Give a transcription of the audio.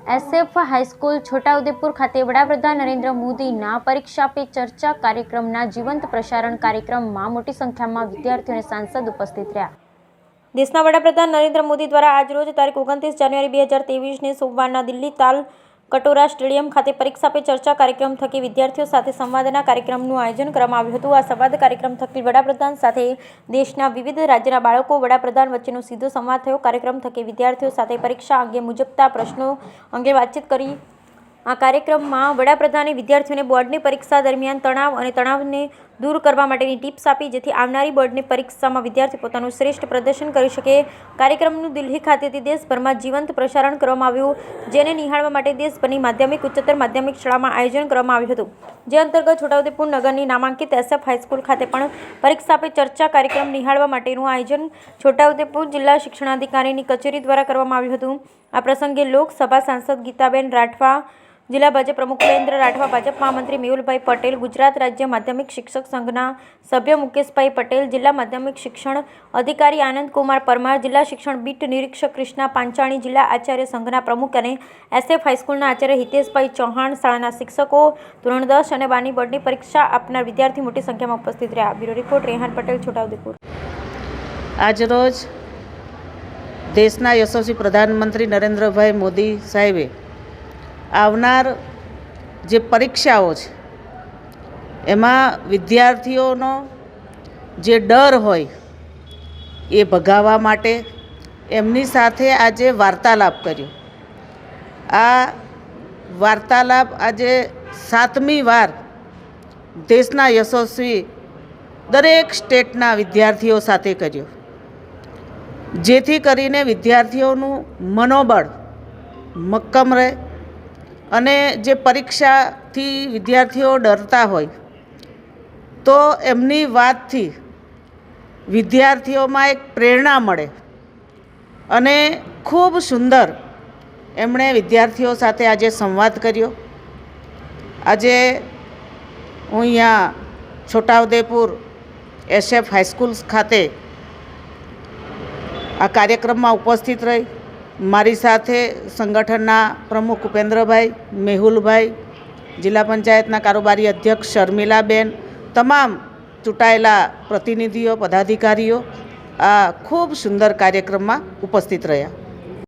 SF high school Chhotaudepur खाते वडाप्रधान नरेंद्र मोदीना परीक्षा पे चर्चा कार्यक्रमना जीवंत प्रसारण कार्यक्रममां मोटी संख्यामां विद्यार्थीओ अने सांसद उपस्थित रह्या। देशना वडाप्रधान नरेंद्र मोदी द्वारा आज रोज तारीख 29 जान्युआरी 2023 ने सोमवारना दिल्ही ताल कटोरा स्टेडियम खाते परीक्षा पे चर्चा कार्यक्रम थकी विद्यार्थीओ साथे संवादना कार्यक्रमनुं आयोजन करवामां आव्युं हतुं। आ संवाद कार्यक्रम थकी वडाप्रधान साथे देशना विविध राज्यना बाळको वडाप्रधान वच्चेनो सीधो संवाद थयो। कार्यक्रम थकी विद्यार्थीओ साथे परीक्षा अंगे मुजबता प्रश्नों अंगे वातचीत करी। आ कार्यक्रममां वडाप्रधाने विद्यार्थीओने बोर्डनी परीक्षा दरमियान तणाव अने तणावने दूर करवा माटेनी टिप्स आपी, जेथी आवनारी बोर्डनी परीक्षामां विद्यार्थी पोतानुं श्रेष्ठ प्रदर्शन करी शके। कार्यक्रमनुं दिल्ही खातेथी देशभरमां जीवंत प्रसारण करवामां आव्युं, जेने निहाळवा माटे देशभરની माध्यमिक उच्चतर माध्यमिक शाळामां आयोजन करवामां आव्युं हतुं। जे अंतर्गत छोटाउदेपुर नगरनी नामांकित एसएफ हाईस्कूल खाते पण परीक्षा पे चर्चा कार्यक्रम निहाळवा माटेनुं आयोजन छोटाउदेपुर जिल्ला शिक्षणाधिकारीनी कचेरी द्वारा करवामां आव्युं हतुं। आ प्रसंगे लोकसभा सांसद गीताबेन राठवा, जिला भाजप प्रमुख महेन्द्र राठवा, भाजप महामंत्री मेहुलभाई पटेल, गुजरात राज्य माध्यमिक शिक्षक संघना सभ्य मुकेशभाई पटेल, जिला माध्यमिक शिक्षण अधिकारी आनंद कुमार परमार, जिला शिक्षण बीट निरीक्षक कृष्णा पांचाणी, जिला आचार्य संघना प्रमुख अने एसएफ हाईस्कूलना आचार्य हितेशभाई चौहान, शाळाना शिक्षको, धोरण 10 अने 12 बोर्डनी परीक्षा आपनार विद्यार्थी मोटी संख्यामां उपस्थित रह्या। Bureau report Rehan Patel, Chhotaudepur. आज रोज देशना यशस्वी प्रधानमंत्री नरेंद्रभाई मोदी साहेबे आवनार जे परीक्षाओ छे एमां विद्यार्थीओनो जे डर होय ए भगावा माटे एमनी साथे आजे वार्तालाप कर्यो। आ वार्तालाप आजे 7મી वार देशना यशस्वी दरेक स्टेटना विद्यार्थीओ साथे कर्यो, जेथी करीने विद्यार्थीओनुं मनोबळ मक्कम रहे अने जे परीक्षाथी विद्यार्थीओ डरता होय तो एमनी वातथी विद्यार्थीओमां एक प्रेरणा मळे अने खूब सुंदर एमणे विद्यार्थीओ साथे आजे संवाद कर्यो। आजे हूँ अहींया छोटाउदेपुर एसएफ हाईस्कूल खाते आ कार्यक्रममां उपस्थित रही मारी साथे संगठनना प्रमुख उपेन्द्रभाई, मेहुलभाई, जिला पंचायतना कारोबारी अध्यक्ष शर्मिलाबेन, तमाम चूंटायेला प्रतिनिधिओ पदाधिकारीओ आ खूब सुंदर कार्यक्रममां उपस्थित रह्या।